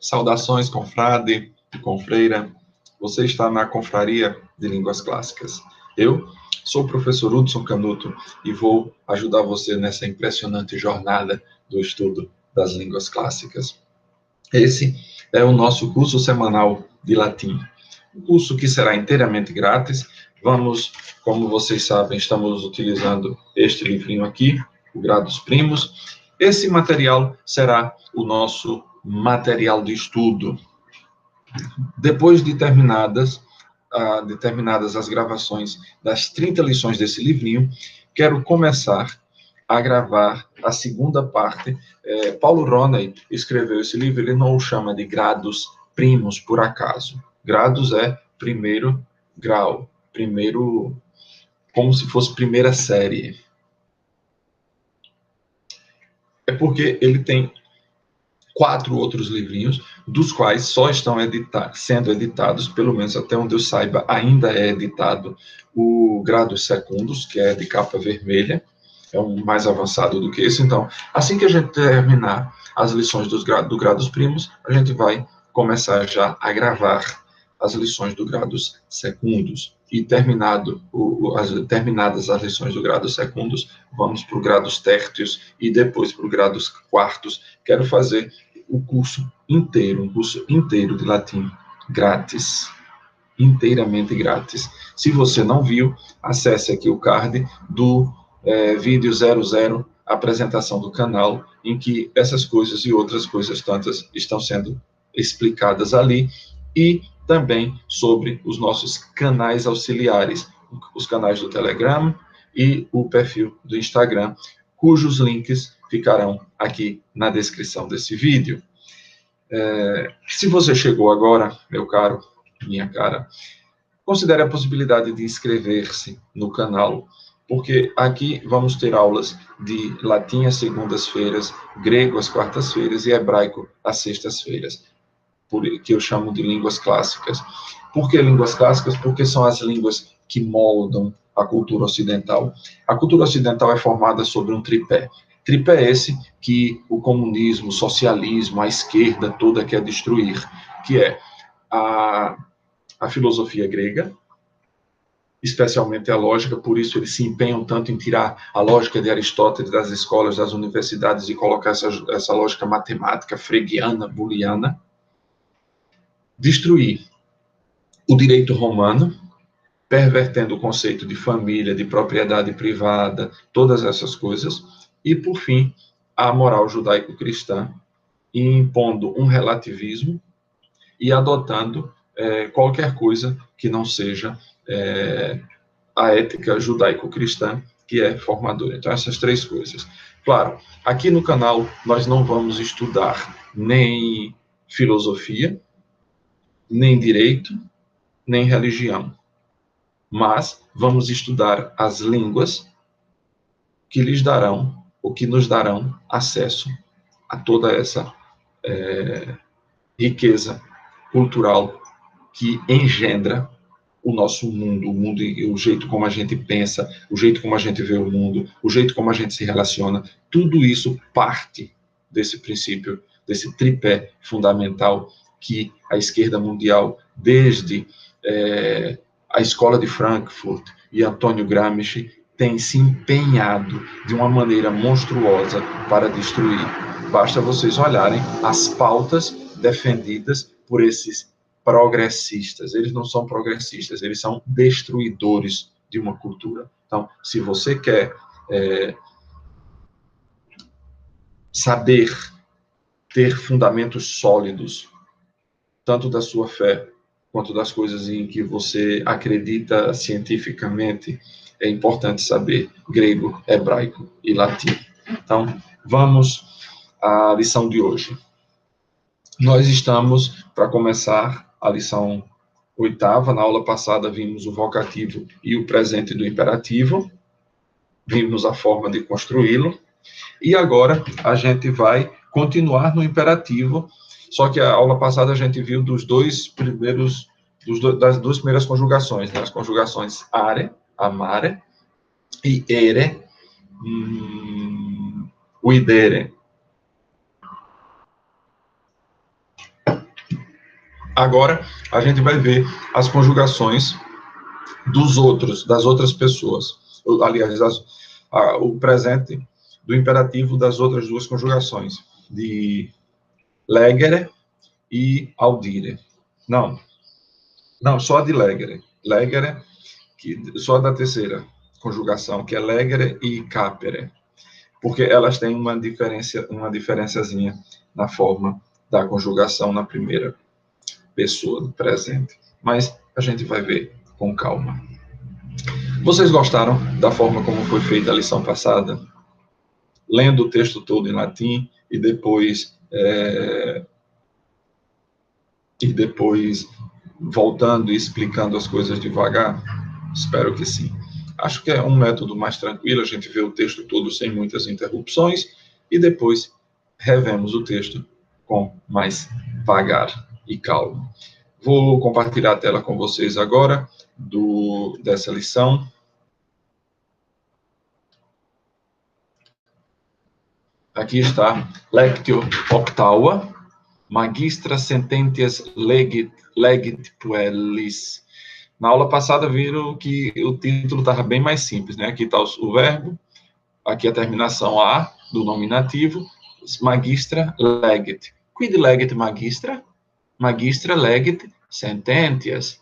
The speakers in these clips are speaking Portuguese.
Saudações, confrade e confreira. Você está na Confraria de Línguas Clássicas. Eu sou o professor Hudson Canuto e vou ajudar você nessa impressionante jornada do estudo das línguas clássicas. Esse é o nosso curso semanal de latim. Um curso que será inteiramente grátis. Como vocês sabem, estamos utilizando este livrinho aqui, o Gradus Primus. Esse material será o nosso material de estudo. Depois de terminadas as gravações das 30 lições desse livrinho, quero começar a gravar a segunda parte. Paulo Roney escreveu esse livro, ele não o chama de Gradus Primus por acaso. Gradus é primeiro grau, como se fosse primeira série. É porque ele tem 4 outros livrinhos, dos quais só estão sendo editados, pelo menos até onde eu saiba, ainda é editado o Gradus Secundus, que é de capa vermelha, é um mais avançado do que esse. Então, assim que a gente terminar as lições do Gradus Primus, a gente vai começar já a gravar as lições do Gradus Secundus. E terminadas as lições do Gradus Secundus, vamos para o Gradus Tertius e depois para o Gradus Quartus. Quero fazer um curso inteiro de latim, grátis, inteiramente grátis. Se você não viu, acesse aqui o card do vídeo 00, apresentação do canal, em que essas coisas e outras coisas tantas estão sendo explicadas ali, e também sobre os nossos canais auxiliares, os canais do Telegram e o perfil do Instagram, cujos links ficarão aqui na descrição desse vídeo. Se você chegou agora, meu caro, minha cara, considere a possibilidade de inscrever-se no canal, porque aqui vamos ter aulas de latim às segundas-feiras, grego às quartas-feiras e hebraico às sextas-feiras, que eu chamo de línguas clássicas. Por que línguas clássicas? Porque são as línguas que moldam a cultura ocidental. A cultura ocidental é formada sobre um tripé. Tripé esse que o comunismo, o socialismo, a esquerda toda quer destruir, que é a filosofia grega, especialmente a lógica, por isso eles se empenham tanto em tirar a lógica de Aristóteles das escolas, das universidades e colocar essa lógica matemática fregiana, booleana. Destruir o direito romano, pervertendo o conceito de família, de propriedade privada, todas essas coisas. E, por fim, a moral judaico-cristã, impondo um relativismo e adotando qualquer coisa que não seja a ética judaico-cristã, que é formadora. Então, essas 3 coisas. Claro, aqui no canal nós não vamos estudar nem filosofia, nem direito, nem religião, mas vamos estudar as línguas que lhes darão, ou que nos darão acesso a toda essa riqueza cultural que engendra o nosso mundo, o jeito como a gente pensa, o jeito como a gente vê o mundo, o jeito como a gente se relaciona, tudo isso parte desse princípio, desse tripé fundamental que a esquerda mundial, desde a Escola de Frankfurt e Antônio Gramsci, tem se empenhado de uma maneira monstruosa para destruir. Basta vocês olharem as pautas defendidas por esses progressistas. Eles não são progressistas, eles são destruidores de uma cultura. Então, se você quer saber ter fundamentos sólidos, tanto da sua fé quanto das coisas em que você acredita cientificamente, é importante saber grego, hebraico e latim. Então, vamos à lição de hoje. Nós estamos, para começar, a lição 8ª. Na aula passada vimos o vocativo e o presente do imperativo, vimos a forma de construí-lo, e agora a gente vai continuar no imperativo, só que a aula passada a gente viu das 2 primeiras conjugações, né? As conjugações are, amare, e ere, uidere. Agora, a gente vai ver as conjugações das outras pessoas. Aliás, o presente do imperativo das outras duas conjugações, de legere e audire. Não, só a de legere. Legere, só a da terceira conjugação, que é legere e capere. Porque elas têm uma diferençazinha na forma da conjugação na primeira pessoa do presente. Mas a gente vai ver com calma. Vocês gostaram da forma como foi feita a lição passada? Lendo o texto todo em latim e depois voltando e explicando as coisas devagar? Espero que sim. Acho que é um método mais tranquilo, a gente vê o texto todo sem muitas interrupções e depois revemos o texto com mais vagar e calma. Vou compartilhar a tela com vocês agora dessa lição. Aqui está Lectio Octava, Magistra Sententias Legit Puellis. Na aula passada viram que o título estava bem mais simples, né? Aqui está o verbo, aqui a terminação A do nominativo, Magistra Legit. Quid legit magistra? Magistra legit sententias.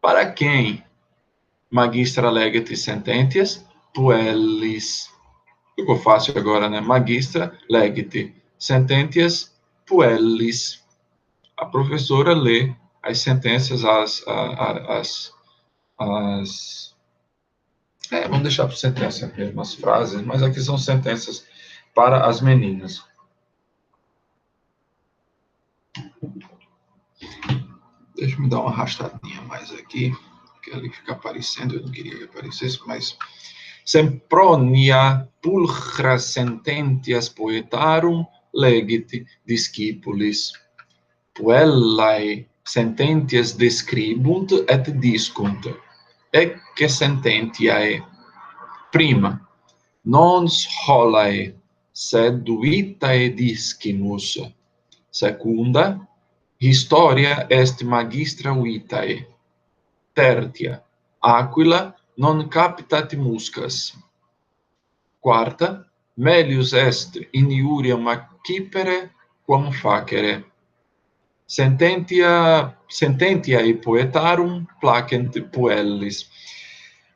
Para quem? Magistra legit sententias puellis. Ficou fácil agora, né? Magistra legit sententias puellis. A professora lê as sentenças, vamos deixar por sentença mesmo as frases, mas aqui são sentenças para as meninas. Deixa eu me dar uma arrastadinha mais aqui, que ali fica aparecendo, eu não queria que aparecesse, mas... Sempronia pulchra sententias poetarum legit discipulis. Puellae sententias describunt et discunt. Ecce sententiae. Prima, non scholae, sed vitae discimus. Secunda, historia est magistra vitae. Tertia, aquila non capitat muscas. Quarta, melius est in iuriam accipere quam facere. Sententiae poetarum placent puellis.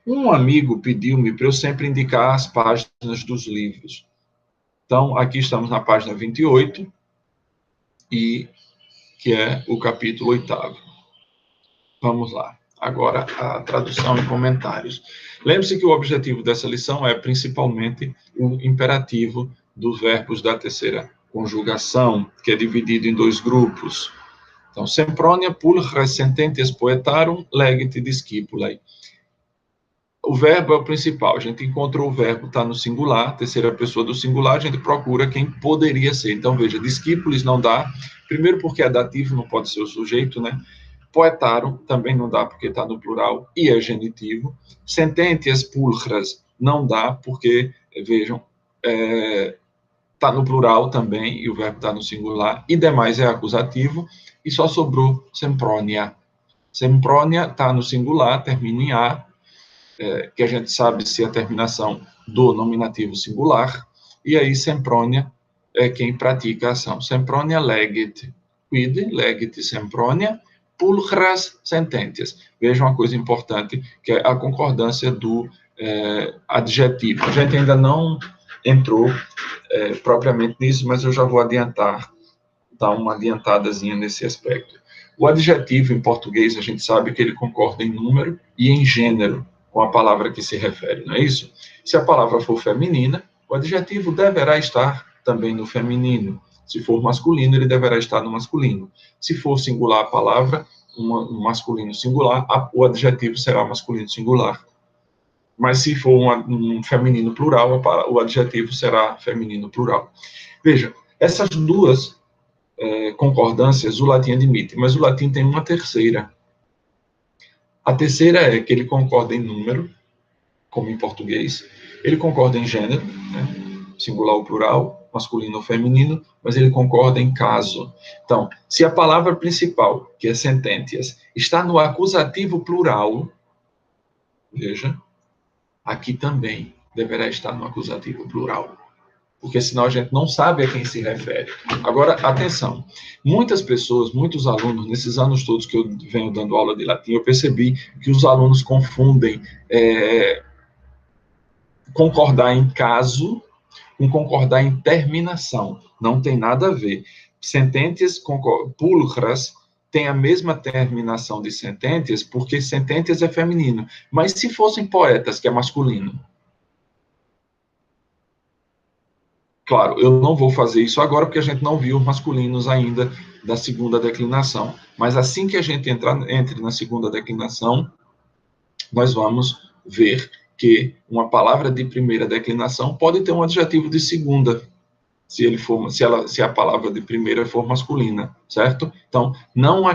Um amigo pediu-me para eu sempre indicar as páginas dos livros. Então, aqui estamos na página 28, que é o capítulo 8º. Vamos lá. Agora, a tradução e comentários. Lembre-se que o objetivo dessa lição é principalmente o imperativo dos verbos da terceira conjugação, que é dividido em 2 grupos. Então, sempronia pulchra sententias poetarum legit discipulae. O verbo é o principal. A gente encontrou o verbo, está no singular, terceira pessoa do singular, a gente procura quem poderia ser. Então, veja, discípulos não dá. Primeiro porque é dativo, não pode ser o sujeito, né? Poetarum também não dá porque está no plural e é genitivo. Sententias pulchras não dá porque, vejam, está no plural também e o verbo está no singular. E demais é acusativo e só sobrou sempronia. Sempronia está no singular, termina em A, que a gente sabe se é a terminação do nominativo singular. E aí sempronia é quem pratica a ação. Sempronia legit. Quid legit sempronia pulchras sententias. Vejam uma coisa importante, que é a concordância do adjetivo. A gente ainda não entrou propriamente nisso, mas eu já vou dar uma adiantadazinha nesse aspecto. O adjetivo em português, a gente sabe que ele concorda em número e em gênero com a palavra que se refere, não é isso? Se a palavra for feminina, o adjetivo deverá estar também no feminino. Se for masculino, ele deverá estar no masculino. Se for singular a palavra, um masculino singular, o adjetivo será masculino singular. Mas se for um feminino plural, o adjetivo será feminino plural. Veja, essas duas concordâncias o latim admite, mas o latim tem uma terceira. A terceira é que ele concorda em número, como em português, ele concorda em gênero, né? Singular ou plural, masculino ou feminino, mas ele concorda em caso. Então, se a palavra principal, que é sententias, está no acusativo plural, veja, aqui também deverá estar no acusativo plural, porque senão a gente não sabe a quem se refere. Agora, atenção, muitas pessoas, muitos alunos, nesses anos todos que eu venho dando aula de latim, eu percebi que os alunos confundem concordar em caso com concordar em terminação. Não tem nada a ver. Sententias pulcras tem a mesma terminação de sententias, porque sententias é feminino. Mas se fossem poetas, que é masculino? Claro, eu não vou fazer isso agora, porque a gente não viu os masculinos ainda da segunda declinação. Mas assim que a gente entre na segunda declinação, nós vamos ver que uma palavra de primeira declinação pode ter um adjetivo de segunda, se a palavra de primeira for masculina, certo? Então, não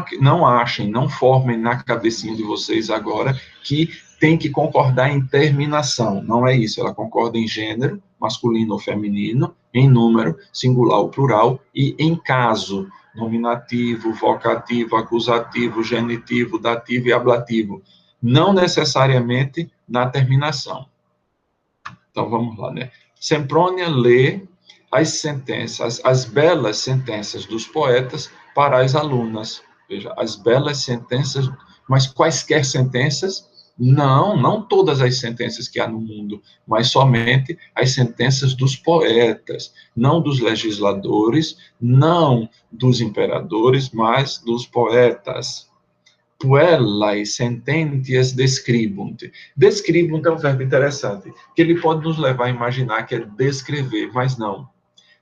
achem, não formem na cabecinha de vocês agora que tem que concordar em terminação. Não é isso. Ela concorda em gênero, masculino ou feminino, em número, singular ou plural, e em caso, nominativo, vocativo, acusativo, genitivo, dativo e ablativo. Não necessariamente na terminação. Então, vamos lá, né? Semprônia lê as sentenças, as belas sentenças dos poetas para as alunas. Veja, as belas sentenças, mas quaisquer sentenças? Não, não todas as sentenças que há no mundo, mas somente as sentenças dos poetas, não dos legisladores, não dos imperadores, mas dos poetas. Puellas sententias describunt. Describunt é um verbo interessante, que ele pode nos levar a imaginar que é descrever, mas não.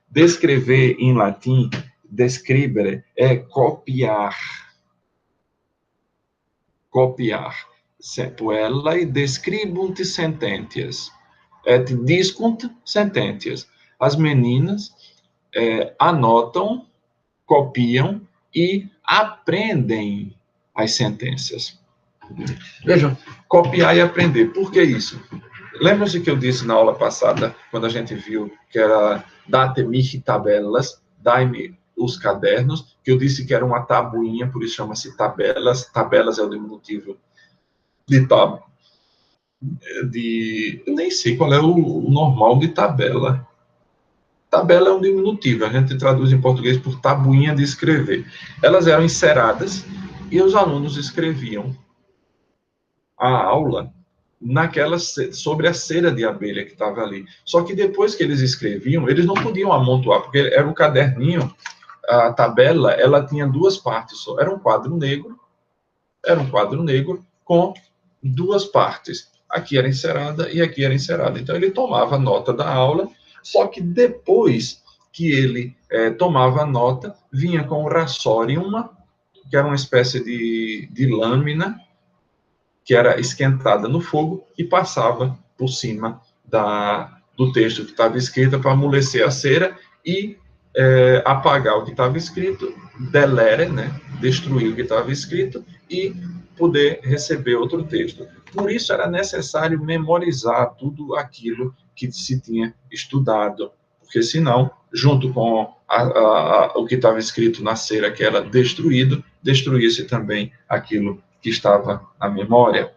Descrever em latim, describere, é copiar. Copiar. Puellae describunt sententias. Et discunt sententias. As meninas anotam, copiam e aprendem as sentenças. Vejam, copiar e aprender. Por que isso? Lembram-se que eu disse na aula passada, quando a gente viu que era date-me tabelas, dai-me os cadernos, que eu disse que era uma tabuinha, por isso chama-se tabelas. Tabelas é o diminutivo de tab. Eu nem sei qual é o normal de tabela. Tabela é um diminutivo, a gente traduz em português por tabuinha de escrever. Elas eram enceradas e os alunos escreviam a aula sobre a cera de abelha que estava ali. Só que depois que eles escreviam, eles não podiam amontoar, porque era um caderninho, a tabela, ela tinha duas partes só. Era um quadro negro com duas partes. Aqui era encerada e aqui era encerada. Então, ele tomava nota da aula, só que depois que ele tomava nota, vinha com o rasorium, que era uma espécie de lâmina, que era esquentada no fogo e passava por cima do texto que estava escrito para amolecer a cera e apagar o que estava escrito, delere, né, destruir o que estava escrito e poder receber outro texto. Por isso era necessário memorizar tudo aquilo que se tinha estudado, porque senão, junto com o que estava escrito na cera que era destruído, destruísse também aquilo que estava na memória.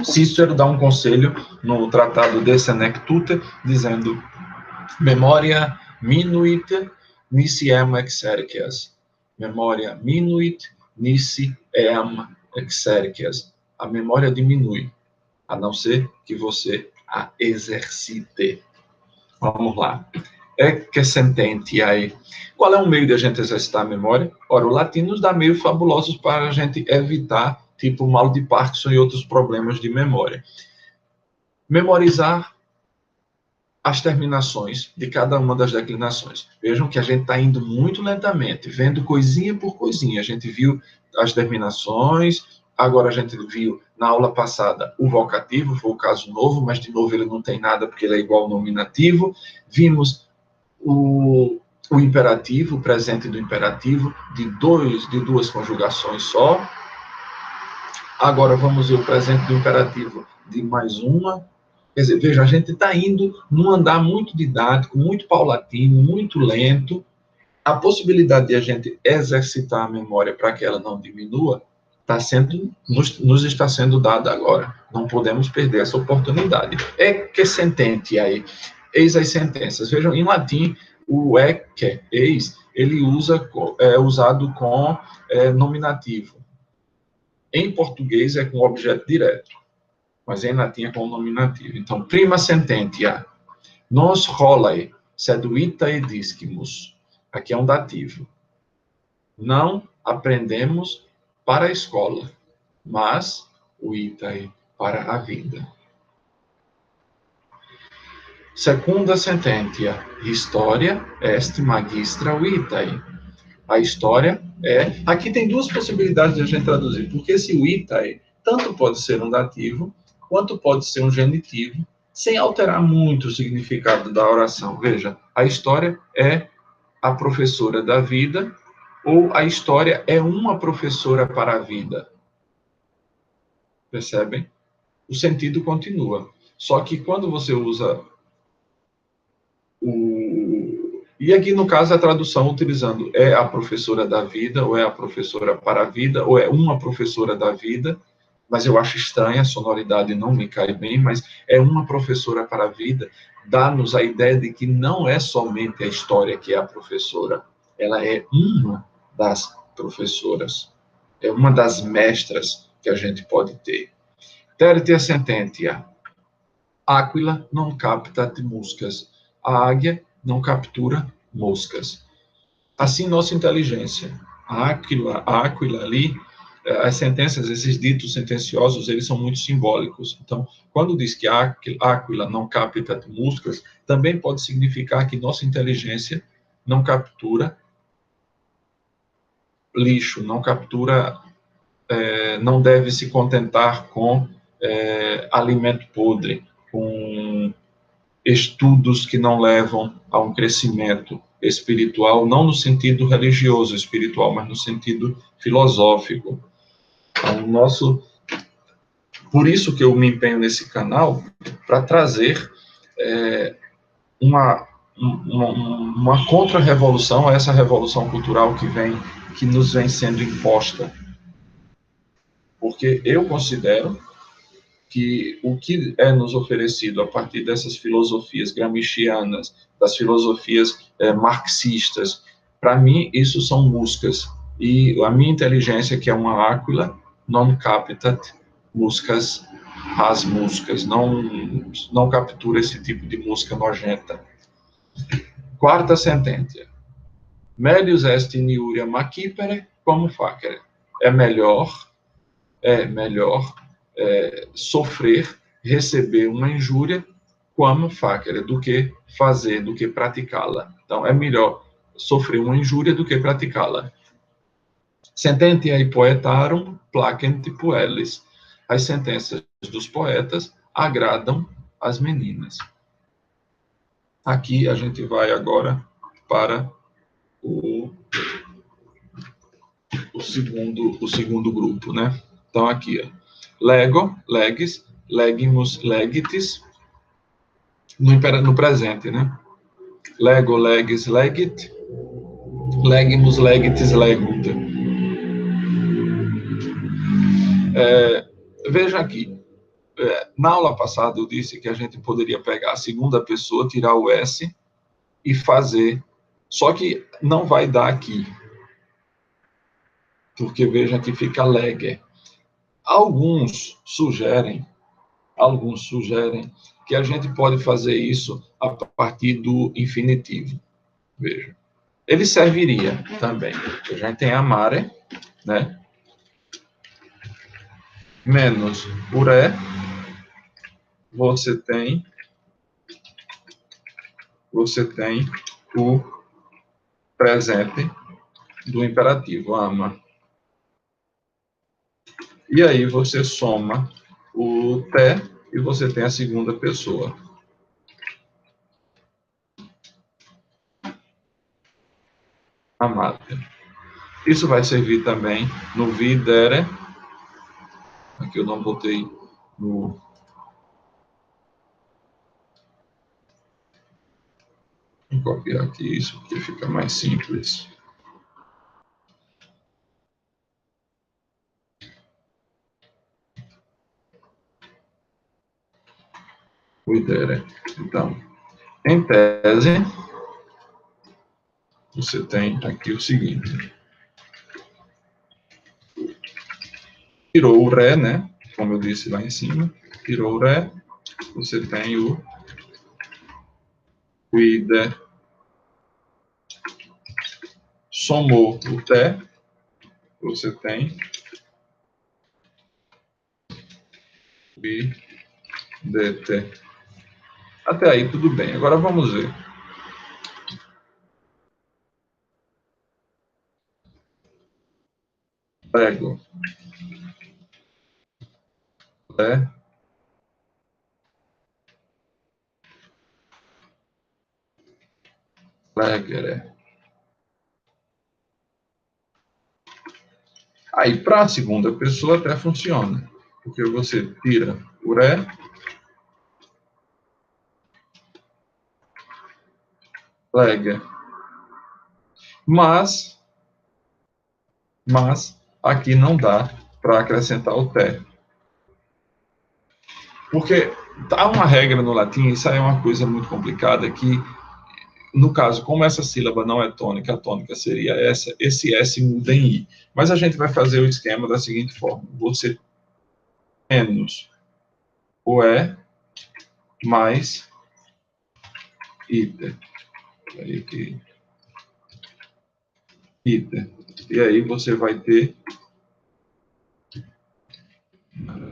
Cícero dá um conselho no tratado de Senectute, dizendo: Memoria minuit nisi em exercias. Memoria minuit nisi em exercias. A memória diminui, a não ser que você a exercite. Vamos lá. Que sententiae. Qual é o meio de a gente exercitar a memória? Ora, o latim nos dá meios fabulosos para a gente evitar, tipo mal de Parkinson e outros problemas de memória. Memorizar as terminações de cada uma das declinações. Vejam que a gente está indo muito lentamente, vendo coisinha por coisinha. A gente viu as terminações, agora a gente viu na aula passada o vocativo, foi o caso novo, mas de novo ele não tem nada porque ele é igual ao nominativo. Vimos o imperativo, o presente do imperativo, de duas conjugações só. Agora vamos ver o presente do imperativo de mais uma, Quer dizer, veja, a gente está indo num andar muito didático, muito paulatino, muito lento. A possibilidade de a gente exercitar a memória para que ela não diminua nos está sendo dada agora. Não podemos perder essa oportunidade. É que sentente aí. Eis as sentenças. Vejam, em latim, o que, eis, ele é usado com nominativo. Em português é com objeto direto, mas em latim é com nominativo. Então, prima sententia, nos rolae, seduitae discimus. Aqui é um dativo. Não aprendemos para a escola, mas o itae para a vida. Segunda sententia, historia est magistra vitae. A história é... Aqui tem duas possibilidades de a gente traduzir, porque esse vitae tanto pode ser um dativo, quanto pode ser um genitivo, sem alterar muito o significado da oração. Veja, a história é a professora da vida, ou a história é uma professora para a vida. Percebem? O sentido continua. Só que quando você usa o... E aqui, no caso, a tradução utilizando é a professora da vida, ou é a professora para a vida, ou é uma professora da vida, mas eu acho estranha, a sonoridade não me cai bem, mas é uma professora para a vida, dá-nos a ideia de que não é somente a história que é a professora, ela é uma das professoras, é uma das mestras que a gente pode ter. Tertia sententia, Aquila não captat moscas. A águia não captura moscas. Assim, nossa inteligência. A Aquila ali, as sentenças, esses ditos sentenciosos, eles são muito simbólicos. Então, quando diz que Aquila não captat moscas, também pode significar que nossa inteligência não captura lixo, não captura, não deve se contentar com alimento podre, com estudos que não levam a um crescimento espiritual, não no sentido religioso espiritual, mas no sentido filosófico. Então, por isso que eu me empenho nesse canal, para trazer uma contra-revolução a essa revolução cultural que nos vem sendo imposta. Porque eu considero que o que é nos oferecido a partir dessas filosofias gramscianas, das filosofias marxistas, para mim, isso são muscas. E a minha inteligência, que é uma áquila, non captat muscas as muscas, não captura esse tipo de musca nojenta. Quarta sentença. Melius est in iuria macipere como facere. É melhor sofrer, receber uma injúria como facere, do que fazer, do que praticá-la. Então, é melhor sofrer uma injúria do que praticá-la. Sententiae poetarum placent puellis. As sentenças dos poetas agradam as meninas. Aqui a gente vai agora para o segundo grupo, né? Então, aqui, ó. Lego, legis, legimus, legitis, no presente, né? Lego, legis, legit, legimus, legitis, legunt. Veja aqui, na aula passada eu disse que a gente poderia pegar a segunda pessoa, tirar o S e fazer, só que não vai dar aqui, porque veja que fica lege. Alguns sugerem que a gente pode fazer isso a partir do infinitivo. Veja. Ele serviria também. A gente tem amare, né? Menos uré, você tem o presente do imperativo, ama. E aí você soma o te e você tem a segunda pessoa. Amate. Isso vai servir também no videre. Aqui eu não botei no... eu copiar aqui isso, porque fica mais simples. O IDERE. Então, em tese, você tem aqui o seguinte. Tirou o Ré, né? Como eu disse lá em cima. Tirou o Ré. Você tem o IDE. Somou o Té. Você tem o IDT. Até aí tudo bem. Agora vamos ver. Pego. Ré. Legere. Aí, para a segunda pessoa, até funciona. Porque você tira o Ré, Lega. Mas aqui não dá para acrescentar o Té. Porque há uma regra no latim, isso aí é uma coisa muito complicada, que, no caso, como essa sílaba não é tônica, a tônica seria essa, esse S muda em I. Mas a gente vai fazer o esquema da seguinte forma. Você menos o E mais iter. Iter. E aí você vai ter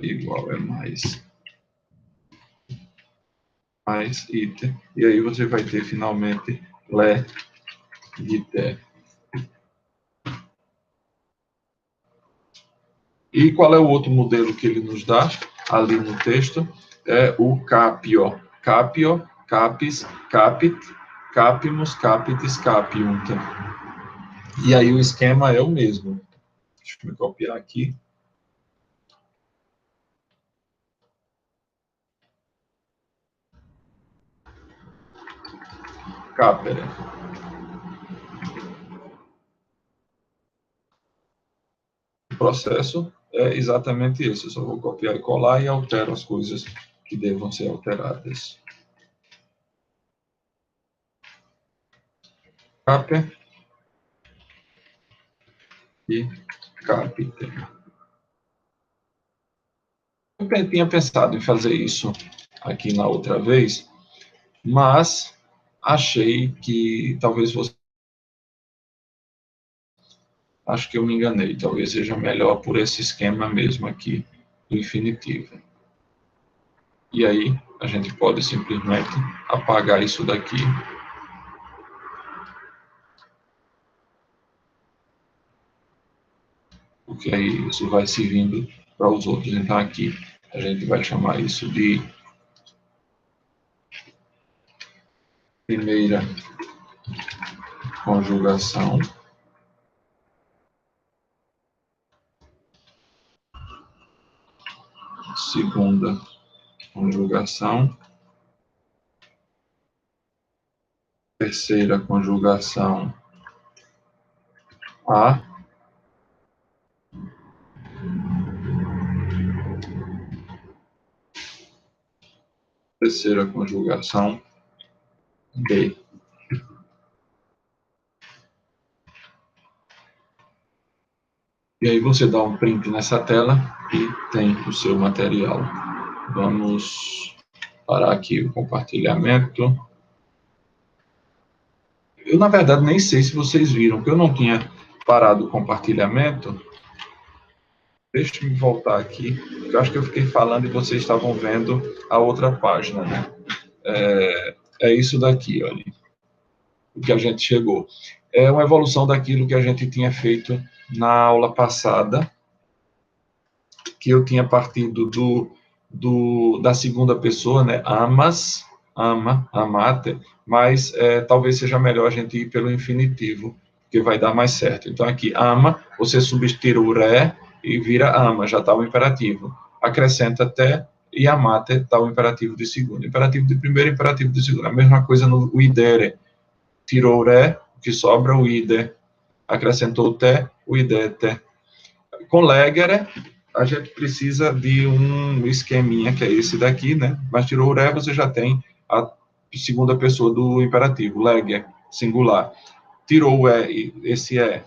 igual é mais iter. E aí você vai ter finalmente lé iter. E qual é o outro modelo que ele nos dá ali no texto? É o capio. Capio, capis, capit, capimus, capitis, capiunt. E aí o esquema é o mesmo. Deixa eu me copiar aqui. Capere. O processo é exatamente esse. Eu só vou copiar e colar e altero as coisas que devam ser alteradas. Caper e capite. Eu tinha pensado em fazer isso aqui na outra vez, mas achei que talvez fosse. Acho que eu me enganei. Talvez seja melhor por esse esquema mesmo aqui do infinitivo. E aí a gente pode simplesmente apagar isso daqui. Porque aí isso vai servindo para os outros. Então aqui a gente vai chamar isso de primeira conjugação. Segunda conjugação. Terceira conjugação A. Terceira conjugação B. E aí você dá um print nessa tela e tem o seu material. Vamos parar aqui o compartilhamento. Eu, na verdade, nem sei se vocês viram, porque eu não tinha parado o compartilhamento. Deixa eu voltar aqui, porque eu acho que eu fiquei falando e vocês estavam vendo a outra página, né? É isso daqui, olha, o que a gente chegou. É uma evolução daquilo que a gente tinha feito na aula passada, que eu tinha partido da segunda pessoa, né? Amas, ama, amate, mas talvez seja melhor a gente ir pelo infinitivo, que vai dar mais certo. Então, aqui, ama, você substitui o ré e vira ama, já está o imperativo. Acrescenta até e amate está o imperativo de segundo. Imperativo de primeiro e imperativo de segundo. A mesma coisa no idere. tirou o ré, o que sobra o ide, acrescentou o té, o idete. Com legere, a gente precisa de um esqueminha, que é esse daqui, né? Mas tirou o ré, você já tem a segunda pessoa do imperativo, lege, singular. Tirou o é, esse é,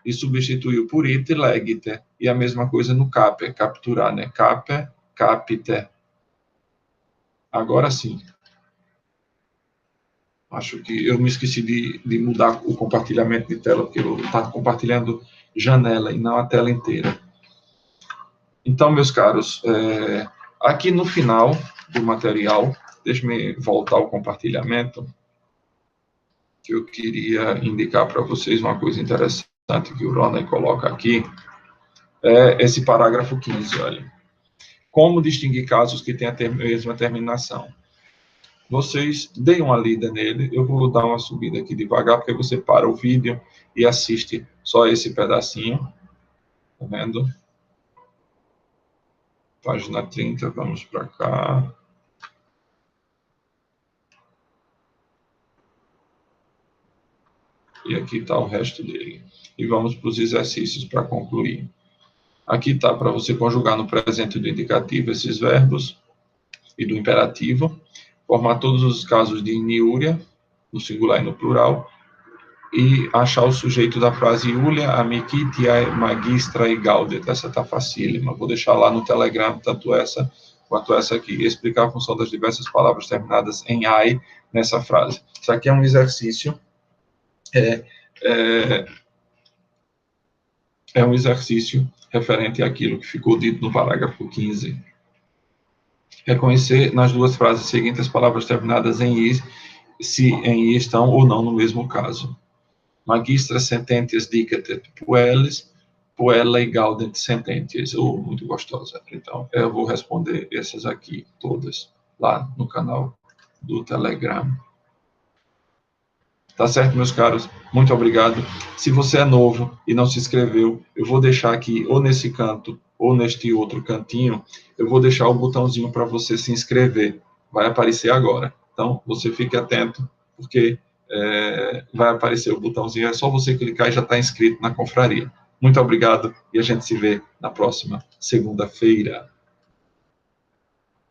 e substituiu por ite, legite. E a mesma coisa no cape, capturar, né? Cape, capite. Agora sim. Acho que eu me esqueci de mudar o compartilhamento de tela, porque eu estava compartilhando janela e não a tela inteira. Então, meus caros, aqui no final do material, deixe-me voltar ao compartilhamento, que eu queria indicar para vocês uma coisa interessante que o Ronald coloca aqui, é esse parágrafo 15, olha. Como distinguir casos que têm a mesma terminação? Vocês deem uma lida nele, eu vou dar uma subida aqui devagar, porque você para o vídeo e assiste só esse pedacinho, tá vendo? Página 30, vamos para cá. E aqui está o resto dele. E vamos para os exercícios para concluir. Aqui está para você conjugar no presente do indicativo esses verbos e do imperativo, formar todos os casos de iniúria, no singular e no plural, e achar o sujeito da frase Iulia, amicitia, magistra e gaudet. Essa está facílima. Vou deixar lá no Telegram, tanto essa quanto essa aqui, e explicar a função das diversas palavras terminadas em ai nessa frase. Isso aqui é um exercício, é um exercício referente àquilo que ficou dito no parágrafo 15. Reconhecer nas duas frases seguintes as palavras terminadas em i, se em i estão ou não no mesmo caso. Magistra sententias dicet puellis, puellae gaudent sententias. Muito gostosa. Então, eu vou responder essas aqui todas lá no canal do Telegram. Tá certo, meus caros? Muito obrigado. Se você é novo e não se inscreveu, eu vou deixar aqui, ou nesse canto, ou neste outro cantinho, eu vou deixar o botãozinho para você se inscrever. Vai aparecer agora. Então, você fique atento, porque vai aparecer o botãozinho. É só você clicar e já está inscrito na confraria. Muito obrigado e a gente se vê na próxima segunda-feira.